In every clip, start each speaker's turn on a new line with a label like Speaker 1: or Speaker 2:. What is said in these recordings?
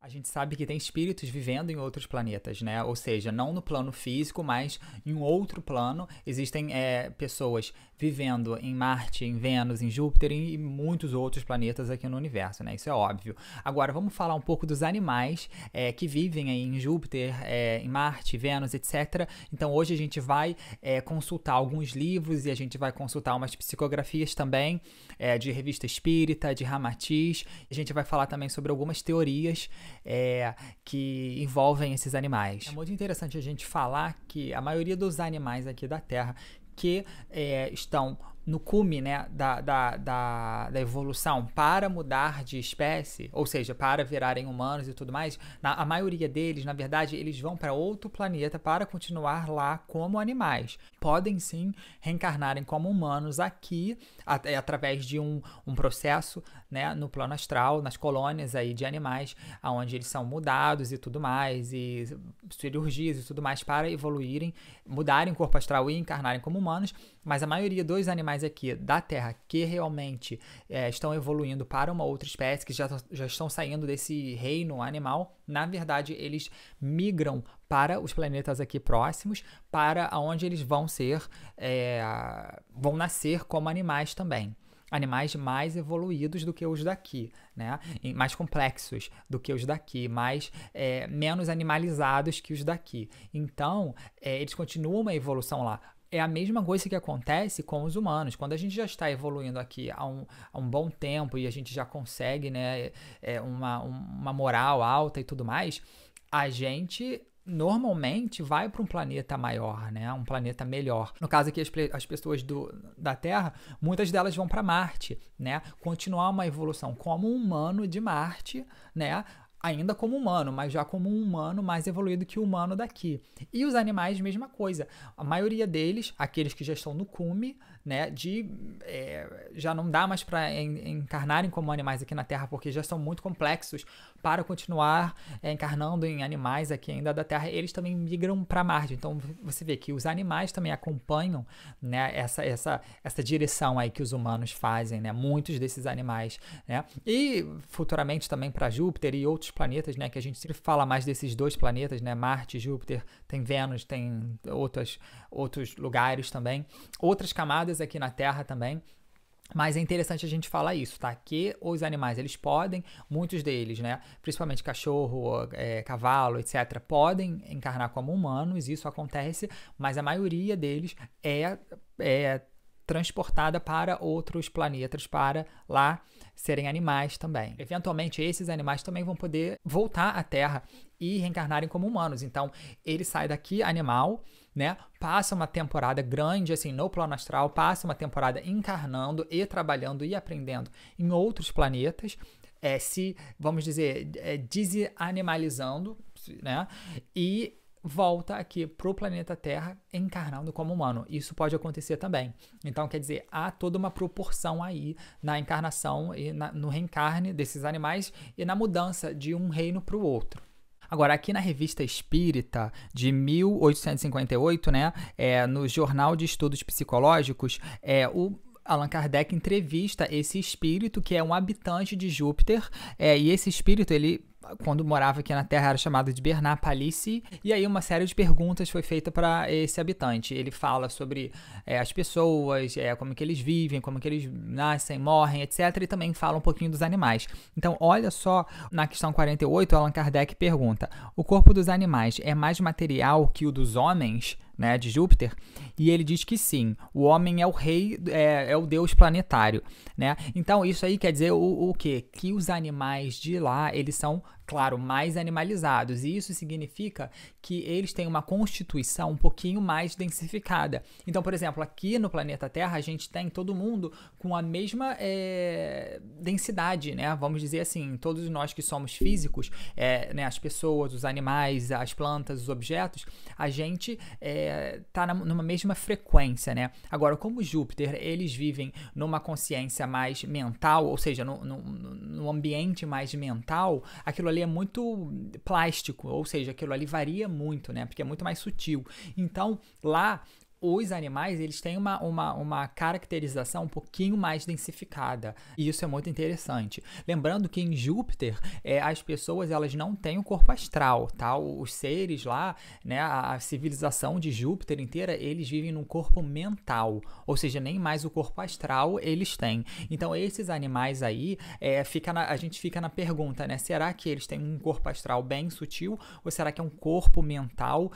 Speaker 1: A gente sabe que tem espíritos vivendo em outros planetas, né? Ou seja, não no plano físico, mas em um outro plano. Existem pessoas vivendo em Marte, em Vênus, em Júpiter e muitos outros planetas aqui no universo, né? Isso é óbvio. Agora, vamos falar um pouco dos animais que vivem aí em Júpiter, em Marte, Vênus, etc. Então, hoje a gente vai consultar alguns livros e a gente vai consultar umas psicografias também de revista espírita, de Ramatiz. A gente vai falar também sobre algumas teorias que envolvem esses animais. É muito interessante a gente falar que a maioria dos animais aqui da Terra que estão no cume, né, da evolução para mudar de espécie, ou seja, para virarem humanos e tudo mais, a maioria deles, na verdade, eles vão para outro planeta para continuar lá como animais. Podem sim reencarnarem como humanos aqui, através de um processo, né, no plano astral, nas colônias aí de animais, onde eles são mudados e tudo mais, e cirurgias e tudo mais para evoluírem, mudarem o corpo astral e encarnarem como humanos, mas a maioria dos animais aqui da Terra que realmente estão evoluindo para uma outra espécie, que já estão saindo desse reino animal, na verdade eles migram para os planetas aqui próximos, para onde eles vão nascer como animais também. Animais mais evoluídos do que os daqui, né? Mais complexos do que os daqui, menos animalizados que os daqui. Então, eles continuam uma evolução lá. É a mesma coisa que acontece com os humanos. Quando a gente já está evoluindo aqui há um bom tempo e a gente já consegue, né, uma moral alta e tudo mais, a gente normalmente vai para um planeta maior, né? Um planeta melhor. No caso aqui, as pessoas da Terra, muitas delas vão para Marte, né? Continuar uma evolução como um humano de Marte, né? Ainda como humano, mas já como um humano mais evoluído que o humano daqui. E os animais, mesma coisa. A maioria deles, aqueles que já estão no cume, né, já não dá mais para encarnarem como animais aqui na Terra, porque já são muito complexos para continuar encarnando em animais aqui ainda da Terra. Eles também migram para Marte. Então, você vê que os animais também acompanham, né, essa direção aí que os humanos fazem, né, muitos desses animais, né, e futuramente também para Júpiter e outros planetas, né, que a gente sempre fala mais desses dois planetas, né, Marte, Júpiter, tem Vênus, tem outros lugares também, outras camadas aqui na Terra também. Mas é interessante a gente falar isso, tá? Que os animais, eles podem, muitos deles, né? Principalmente cachorro, cavalo, etc., podem encarnar como humanos, isso acontece, mas a maioria deles é transportada para outros planetas, para lá serem animais também. Eventualmente, esses animais também vão poder voltar à Terra e reencarnarem como humanos. Então, ele sai daqui animal, né? Passa uma temporada grande, assim, no plano astral, passa uma temporada encarnando e trabalhando e aprendendo em outros planetas, vamos dizer, desanimalizando, né? E volta aqui pro planeta Terra encarnando como humano. Isso pode acontecer também. Então, quer dizer, há toda uma proporção aí na encarnação e no reencarne desses animais e na mudança de um reino para o outro. Agora, aqui na Revista Espírita, de 1858, né, no Jornal de Estudos Psicológicos, o Allan Kardec entrevista esse espírito que é um habitante de Júpiter, e esse espírito, ele, quando morava aqui na Terra, era chamado de Bernard Palissy, e aí uma série de perguntas foi feita para esse habitante. Ele fala sobre as pessoas, como que eles vivem, como que eles nascem, morrem, etc. E também fala um pouquinho dos animais. Então, olha só, na questão 48, Allan Kardec pergunta: o corpo dos animais é mais material que o dos homens, né, de Júpiter? E ele diz que sim, o homem é o rei, é o deus planetário, né? Então, isso aí quer dizer o quê? Que os animais de lá, eles são, claro, mais animalizados, e isso significa que eles têm uma constituição um pouquinho mais densificada. Então, por exemplo, aqui no planeta Terra, a gente tem todo mundo com a mesma densidade, né? Vamos dizer assim, todos nós que somos físicos, né, as pessoas, os animais, as plantas, os objetos, a gente tá numa mesma frequência, né? Agora, como Júpiter, eles vivem numa consciência mais mental, ou seja, num ambiente mais mental, aquilo ali é muito plástico, ou seja, aquilo ali varia muito, né? Porque é muito mais sutil. Então, lá os animais, eles têm uma caracterização um pouquinho mais densificada, e isso é muito interessante. Lembrando que em Júpiter, as pessoas, elas não têm o corpo astral, tá? Os seres lá, né, a civilização de Júpiter inteira, eles vivem num corpo mental, ou seja, nem mais o corpo astral eles têm. Então, esses animais aí, a gente fica na pergunta, né? Será que eles têm um corpo astral bem sutil, ou será que é um corpo mental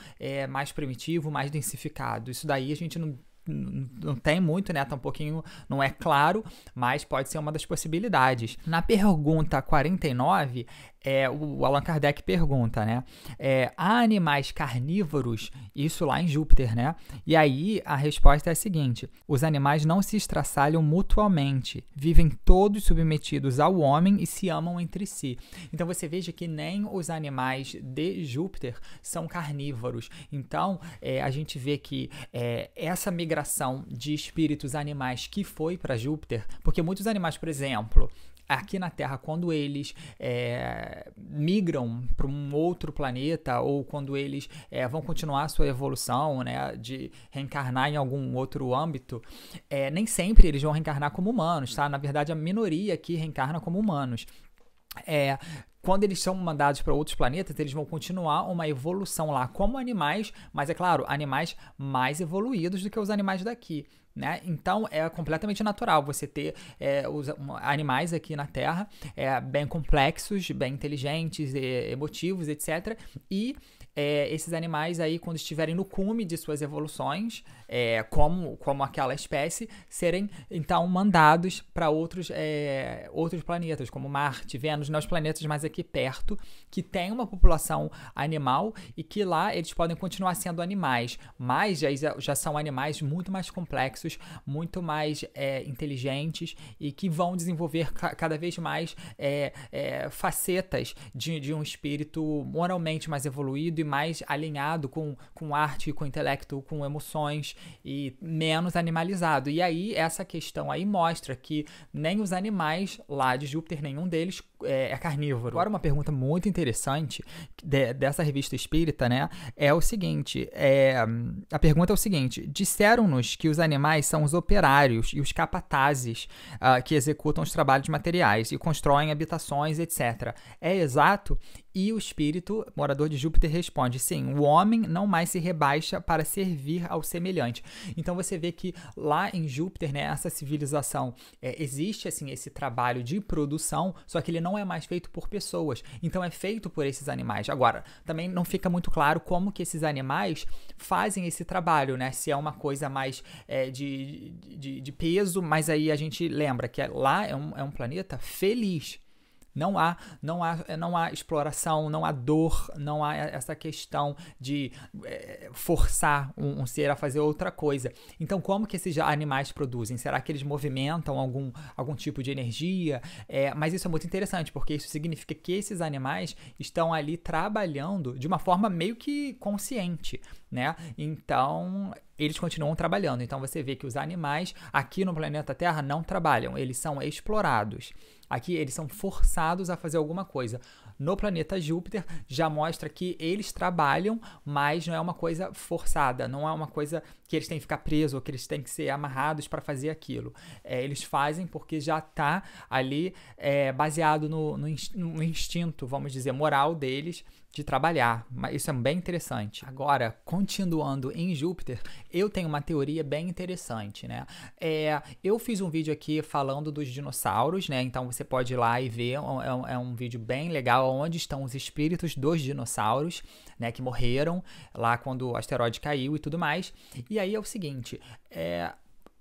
Speaker 1: mais primitivo, mais densificado? Isso daí a gente não tem muito, né? Tá um pouquinho, não é claro, mas pode ser uma das possibilidades. Na pergunta 49, o Allan Kardec pergunta, né? Há animais carnívoros? Isso lá em Júpiter, né? E aí a resposta é a seguinte: os animais não se estraçalham mutuamente, vivem todos submetidos ao homem e se amam entre si. Então você veja que nem os animais de Júpiter são carnívoros. Então a gente vê que essa migração de espíritos animais que foi para Júpiter, porque muitos animais, por exemplo, aqui na Terra, quando eles migram para um outro planeta, ou quando eles vão continuar a sua evolução, né, de reencarnar em algum outro âmbito, nem sempre eles vão reencarnar como humanos, tá? Na verdade, a minoria aqui reencarna como humanos. Quando eles são mandados para outros planetas, eles vão continuar uma evolução lá como animais, mas é claro, animais mais evoluídos do que os animais daqui, né? Então é completamente natural você ter os animais aqui na Terra bem complexos, bem inteligentes, emotivos, etc. E esses animais aí, quando estiverem no cume de suas evoluções, como aquela espécie, serem então mandados para outros planetas, como Marte, Vênus, né, os planetas mais aqui perto, que tem uma população animal e que lá eles podem continuar sendo animais, mas já são animais muito mais complexos, muito mais inteligentes e que vão desenvolver cada vez mais facetas de um espírito moralmente mais evoluído e mais alinhado com arte, com intelecto, com emoções e menos animalizado. E aí essa questão aí mostra que nem os animais lá de Júpiter, nenhum deles é carnívoro. Agora uma pergunta muito interessante dessa revista espírita, né, é o seguinte, a pergunta é o seguinte: disseram-nos que os animais são os operários e os capatazes que executam os trabalhos materiais e constroem habitações, etc. É exato? E o espírito, morador de Júpiter, responde: sim, o homem não mais se rebaixa para servir ao semelhante. Então você vê que lá em Júpiter, né, essa civilização, existe assim esse trabalho de produção, só que ele não é mais feito por pessoas, então é feito por esses animais. Agora, também não fica muito claro como que esses animais fazem esse trabalho, né? Se é uma coisa mais de peso, mas aí a gente lembra que lá é um planeta feliz. Não há exploração, não há dor, não há essa questão de forçar um ser a fazer outra coisa. Então, como que esses animais produzem? Será que eles movimentam algum tipo de energia? Mas isso é muito interessante, porque isso significa que esses animais estão ali trabalhando de uma forma meio que consciente, né? Então, eles continuam trabalhando. Então, você vê que os animais aqui no planeta Terra não trabalham, eles são explorados. Aqui eles são forçados a fazer alguma coisa. No planeta Júpiter já mostra que eles trabalham, mas não é uma coisa forçada, não é uma coisa que eles têm que ficar presos ou que eles têm que ser amarrados para fazer aquilo. Eles fazem porque já está ali baseado no instinto, vamos dizer, moral deles de trabalhar. Mas isso é bem interessante. Agora, continuando em Júpiter, eu tenho uma teoria bem interessante, né? Eu fiz um vídeo aqui falando dos dinossauros, né? Então você pode ir lá e ver, é um vídeo bem legal, onde estão os espíritos dos dinossauros, né? Que morreram lá quando o asteroide caiu e tudo mais. E aí é o seguinte,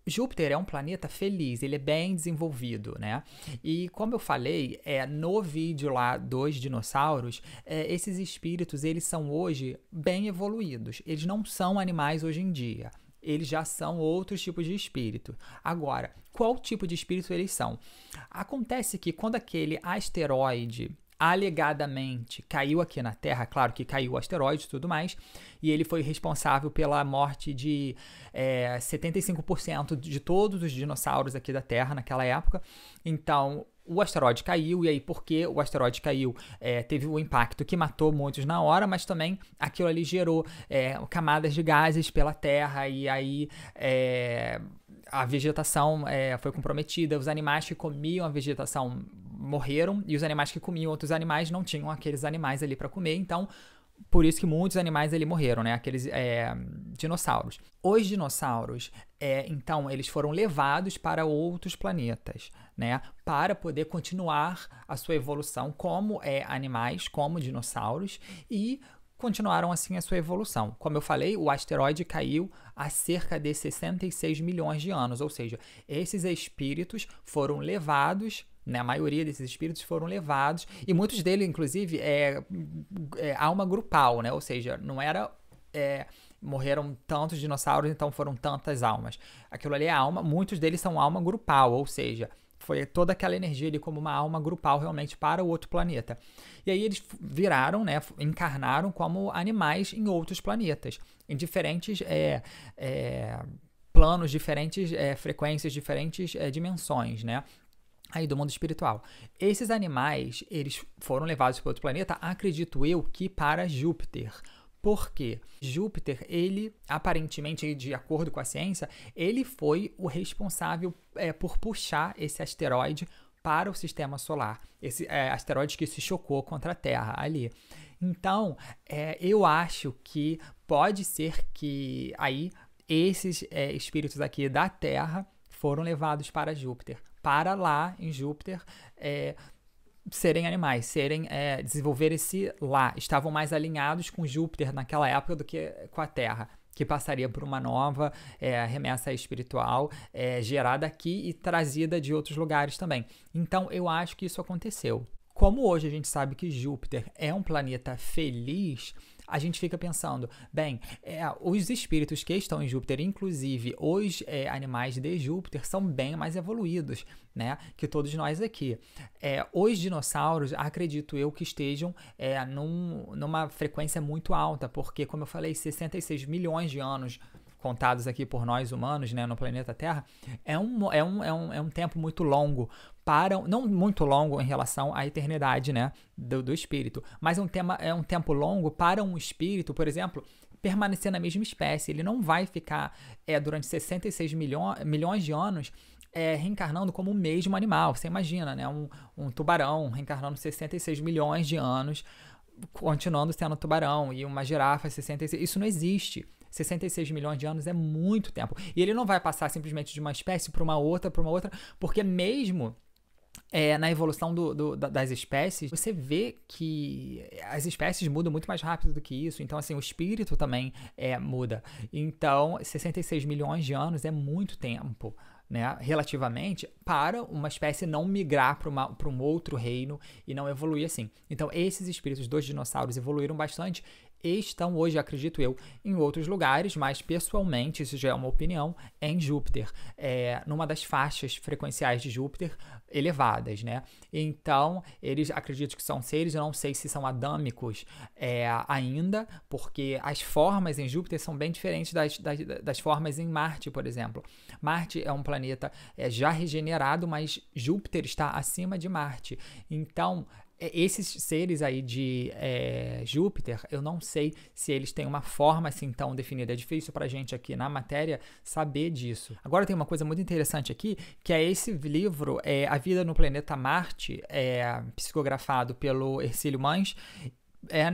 Speaker 1: Júpiter é um planeta feliz, ele é bem desenvolvido, né? E como eu falei, no vídeo lá dos dinossauros, esses espíritos, eles são hoje bem evoluídos. Eles não são animais hoje em dia. Eles já são outros tipos de espírito. Agora, qual tipo de espírito eles são? Acontece que quando aquele asteroide alegadamente caiu aqui na Terra, claro que caiu o asteroide e tudo mais, e ele foi responsável pela morte de 75% de todos os dinossauros aqui da Terra naquela época. Então, o asteroide caiu, e aí porque o asteroide caiu, teve um impacto que matou muitos na hora, mas também aquilo ali gerou camadas de gases pela Terra, e aí a vegetação foi comprometida, os animais que comiam a vegetação morreram, e os animais que comiam outros animais não tinham aqueles animais ali para comer, então por isso que muitos animais ali morreram, né? Aqueles dinossauros. Os dinossauros, então, eles foram levados para outros planetas, né? Para poder continuar a sua evolução como animais, como dinossauros, e continuaram assim a sua evolução. Como eu falei, o asteroide caiu há cerca de 66 milhões de anos, ou seja, esses espíritos foram levados, né, a maioria desses espíritos foram levados, e muitos deles, inclusive, alma grupal, né? Ou seja, não era morreram tantos dinossauros, então foram tantas almas. Aquilo ali é alma, muitos deles são alma grupal, ou seja, foi toda aquela energia ali como uma alma grupal realmente para o outro planeta. E aí eles viraram, né, encarnaram como animais em outros planetas, em diferentes planos, diferentes frequências, diferentes dimensões, né? Aí do mundo espiritual. Esses animais, eles foram levados para outro planeta, acredito eu, que para Júpiter. Por quê? Júpiter, ele, aparentemente, de acordo com a ciência, ele foi o responsável por puxar esse asteroide para o sistema solar. Esse asteroide que se chocou contra a Terra ali. Então, eu acho que pode ser que aí esses espíritos aqui da Terra foram levados para Júpiter. Para lá, em Júpiter, serem animais, desenvolverem-se lá. Estavam mais alinhados com Júpiter naquela época do que com a Terra, que passaria por uma nova remessa espiritual gerada aqui e trazida de outros lugares também. Então, eu acho que isso aconteceu. Como hoje a gente sabe que Júpiter é um planeta feliz, a gente fica pensando, bem, os espíritos que estão em Júpiter, inclusive os animais de Júpiter, são bem mais evoluídos, né, que todos nós aqui. Os dinossauros, acredito eu, que estejam numa frequência muito alta, porque, como eu falei, 66 milhões de anos contados aqui por nós humanos, né, no planeta Terra, é um tempo muito longo não muito longo em relação à eternidade, né, do espírito, mas é um tempo longo para um espírito, por exemplo, permanecer na mesma espécie. Ele não vai ficar durante 66 milhões de anos reencarnando como o mesmo animal. Você imagina, né, um tubarão reencarnando 66 milhões de anos, continuando sendo tubarão, e uma girafa 66, isso não existe. 66 milhões de anos é muito tempo. E ele não vai passar simplesmente de uma espécie para uma outra, porque mesmo na evolução das espécies, você vê que as espécies mudam muito mais rápido do que isso. Então, assim, o espírito também muda. Então, 66 milhões de anos é muito tempo, né, relativamente, para uma espécie não migrar para um outro reino e não evoluir assim. Então, esses espíritos dos dinossauros evoluíram bastante e estão hoje, acredito eu, em outros lugares, mas pessoalmente, isso já é uma opinião, em Júpiter, numa das faixas frequenciais de Júpiter elevadas, né? Então, eles acreditam que são seres, eu não sei se são adâmicos ainda, porque as formas em Júpiter são bem diferentes das formas em Marte, por exemplo. Marte é um planeta já regenerado, mas Júpiter está acima de Marte. Então, esses seres aí de Júpiter, eu não sei se eles têm uma forma assim tão definida. É difícil pra gente aqui na matéria saber disso. Agora tem uma coisa muito interessante aqui, que é esse livro, A Vida no Planeta Marte, psicografado pelo Hercílio Mans,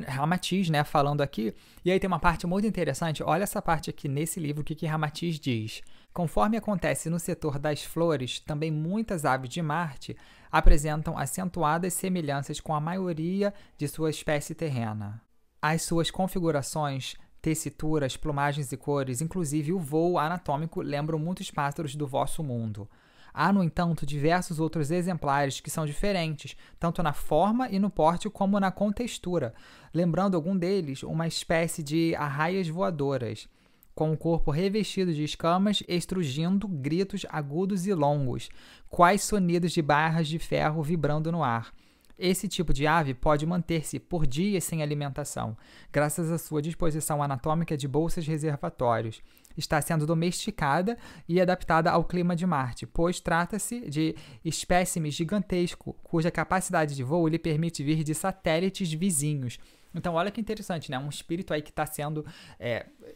Speaker 1: Ramatiz, né, falando aqui. E aí tem uma parte muito interessante. Olha essa parte aqui nesse livro, o que Ramatiz diz. Conforme acontece no setor das flores, também muitas aves de Marte apresentam acentuadas semelhanças com a maioria de sua espécie terrena. As suas configurações, tessituras, plumagens e cores, inclusive o voo anatômico, lembram muitos pássaros do vosso mundo. Há, no entanto, diversos outros exemplares que são diferentes, tanto na forma e no porte como na contextura, lembrando algum deles uma espécie de arraias voadoras, com o corpo revestido de escamas, estrugindo gritos agudos e longos, quais sonidos de barras de ferro vibrando no ar. Esse tipo de ave pode manter-se por dias sem alimentação, graças à sua disposição anatômica de bolsas reservatórios. Está sendo domesticada e adaptada ao clima de Marte, pois trata-se de espécimes gigantesco, cuja capacidade de voo lhe permite vir de satélites vizinhos. Então, olha que interessante, né? Um espírito aí que está sendo,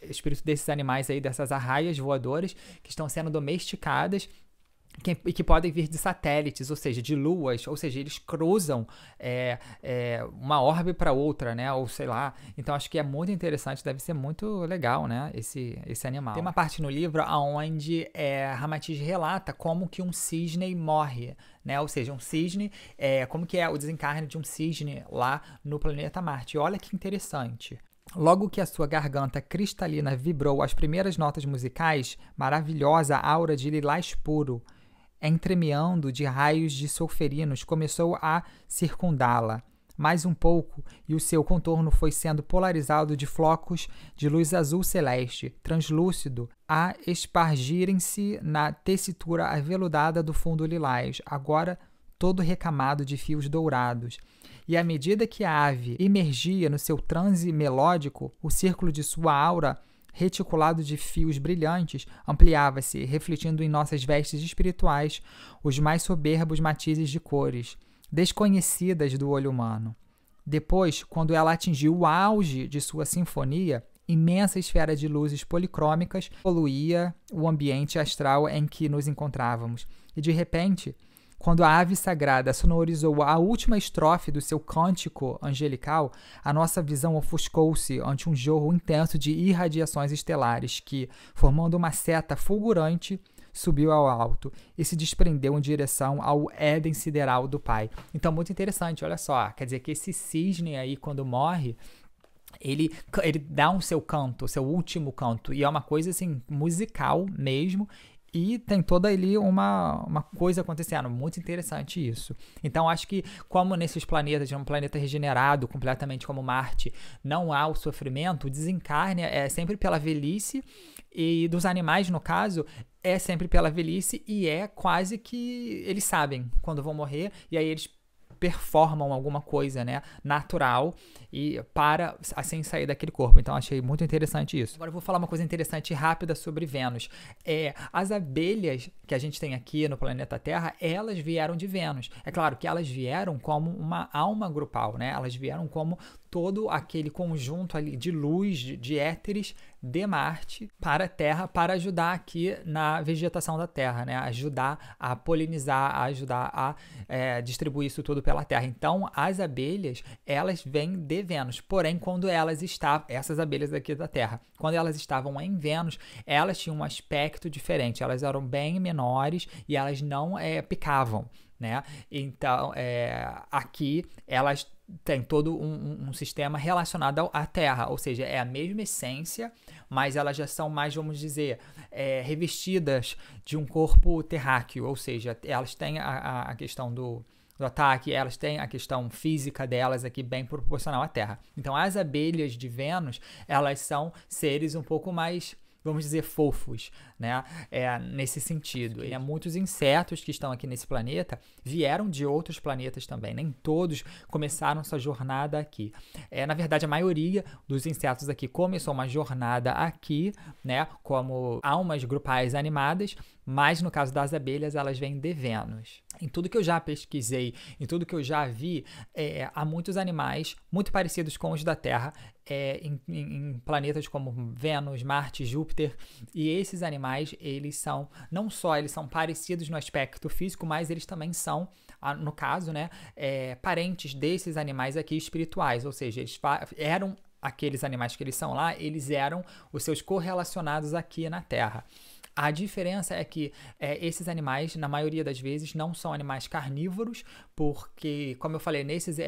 Speaker 1: espírito desses animais aí, dessas arraias voadoras, que estão sendo domesticadas e que podem vir de satélites, ou seja, de luas, ou seja, eles cruzam uma orbe para outra, né? Ou sei lá. Então, acho que é muito interessante, deve ser muito legal, né? Esse animal. Tem uma parte no livro onde Ramatiz relata como que um cisne morre, né? Ou seja, um cisne, como que é o desencarne de um cisne lá no planeta Marte. E olha que interessante. Logo que a sua garganta cristalina vibrou as primeiras notas musicais, maravilhosa aura de lilás puro, entremeando de raios de sulferinos, começou a circundá-la. Mais um pouco, e o seu contorno foi sendo polarizado de flocos de luz azul celeste, translúcido, a espargirem-se na tessitura aveludada do fundo lilás, agora todo recamado de fios dourados. E à medida que a ave emergia no seu transe melódico, o círculo de sua aura, reticulado de fios brilhantes, ampliava-se, refletindo em nossas vestes espirituais os mais soberbos matizes de cores, desconhecidas do olho humano. Depois, quando ela atingiu o auge de sua sinfonia, imensa esfera de luzes policrômicas poluía o ambiente astral em que nos encontrávamos. E, de repente, quando a ave sagrada sonorizou a última estrofe do seu cântico angelical, a nossa visão ofuscou-se ante um jorro intenso de irradiações estelares que, formando uma seta fulgurante, subiu ao alto e se desprendeu em direção ao Éden sideral do Pai. Então, muito interessante, olha só, quer dizer que esse cisne aí, quando morre, ele dá um seu canto, seu último canto, e é uma coisa assim, musical mesmo. E tem toda ali uma coisa acontecendo, muito interessante isso. Então, acho que como nesses planetas, de um planeta regenerado, completamente como Marte, não há o sofrimento, o desencarne é sempre pela velhice, e dos animais, no caso, é sempre pela velhice, e é quase que eles sabem quando vão morrer, e aí eles performam alguma coisa, né, natural e para assim sair daquele corpo. Então achei muito interessante isso. Agora eu vou falar uma coisa interessante e rápida sobre Vênus. As abelhas que a gente tem aqui no planeta Terra, elas vieram de Vênus. É claro que elas vieram como uma alma grupal, né? Elas vieram como todo aquele conjunto ali de luz, de éteres de Marte para a Terra, para ajudar aqui na vegetação da Terra, né? Ajudar a polinizar, a ajudar a distribuir isso tudo pela Terra. Então, as abelhas, elas vêm de Vênus. Porém, quando elas estavam, essas abelhas aqui da Terra, quando elas estavam em Vênus, elas tinham um aspecto diferente. Elas eram bem menores e elas não picavam, né? Então, aqui elas têm todo um sistema relacionado à Terra, ou seja, é a mesma essência, mas elas já são mais, vamos dizer, revestidas de um corpo terráqueo, ou seja, elas têm a questão do ataque, elas têm a questão física delas aqui bem proporcional à Terra. Então, as abelhas de Vênus, elas são seres um pouco mais, vamos dizer, fofos, né? Nesse sentido. E muitos insetos que estão aqui nesse planeta vieram de outros planetas também. Nem todos começaram sua jornada aqui. Na verdade, a maioria dos insetos aqui começou uma jornada aqui, né? Como almas grupais animadas, mas no caso das abelhas, elas vêm de Vênus. Em tudo que eu já pesquisei, em tudo que eu já vi, há muitos animais muito parecidos com os da Terra, em planetas como Vênus, Marte, Júpiter, e esses animais, eles são, não só eles são parecidos no aspecto físico, mas eles também são, no caso, né, parentes desses animais aqui espirituais, ou seja, eles eram aqueles animais que eles são lá, eles eram os seus correlacionados aqui na Terra. A diferença é que esses animais, na maioria das vezes, não são animais carnívoros, porque, como eu falei, nesses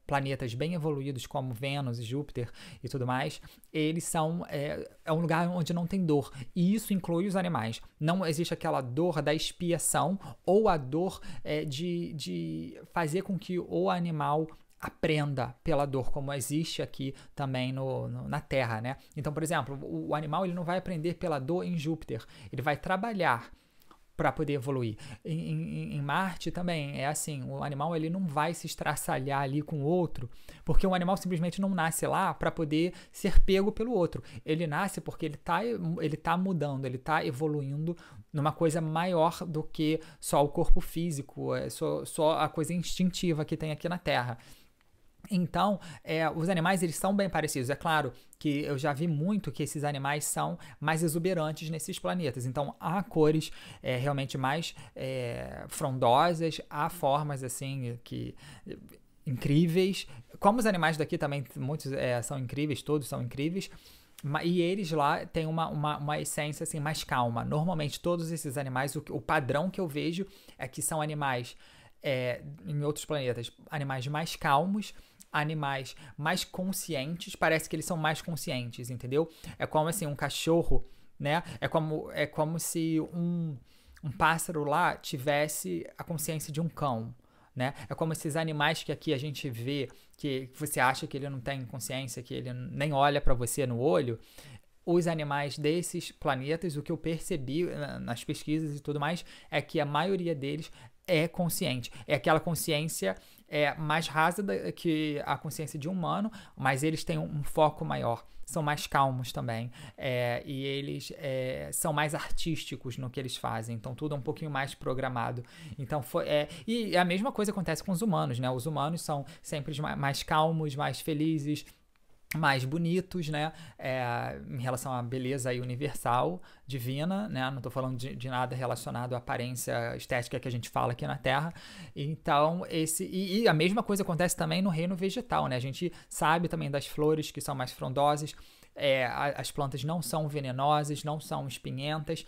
Speaker 1: planetas bem evoluídos, como Vênus e Júpiter e tudo mais, eles são um lugar onde não tem dor. E isso inclui os animais. Não existe aquela dor da expiação ou a dor de fazer com que o animal aprenda pela dor, como existe aqui também na Terra, né? Então, por exemplo, o animal ele não vai aprender pela dor em Júpiter, ele vai trabalhar para poder evoluir. Em Marte também é assim, o animal ele não vai se estraçalhar ali com o outro, porque o animal simplesmente não nasce lá para poder ser pego pelo outro. Ele nasce porque ele tá mudando, ele tá evoluindo numa coisa maior do que só o corpo físico, só a coisa instintiva que tem aqui na Terra. Então, os animais eles são bem parecidos. É claro que eu já vi muito que esses animais são mais exuberantes nesses planetas. Então, há cores realmente mais frondosas, há formas assim que incríveis. Como os animais daqui também, muitos são incríveis, todos são incríveis. E eles lá têm uma essência assim, mais calma. Normalmente, todos esses animais, o padrão que eu vejo é que são animais, em outros planetas, animais mais calmos, animais mais conscientes, parece que eles são mais conscientes, entendeu? É como assim, um cachorro, né? É como se um pássaro lá tivesse a consciência de um cão, né? É como esses animais que aqui a gente vê, que você acha que ele não tem consciência, que ele nem olha para você no olho. Os animais desses planetas, o que eu percebi nas pesquisas e tudo mais, é que a maioria deles é consciente. É aquela consciência mais rasa que a consciência de um humano, mas eles têm um foco maior. São mais calmos também. E eles são mais artísticos no que eles fazem. Então, tudo é um pouquinho mais programado. Então, e a mesma coisa acontece com os humanos, né? Os humanos são sempre mais calmos, mais felizes, mais bonitos, né, em relação à beleza aí universal, divina, né, não tô falando de nada relacionado à aparência estética que a gente fala aqui na Terra. Então, e a mesma coisa acontece também no reino vegetal, né, a gente sabe também das flores que são mais frondosas, as plantas não são venenosas, não são espinhentas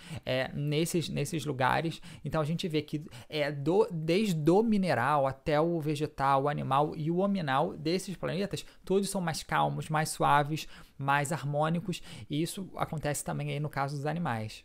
Speaker 1: nesses lugares. Então a gente vê que desde o mineral até o vegetal, o animal e o hominal desses planetas, todos são mais calmos, mais suaves, mais harmônicos, e isso acontece também aí no caso dos animais.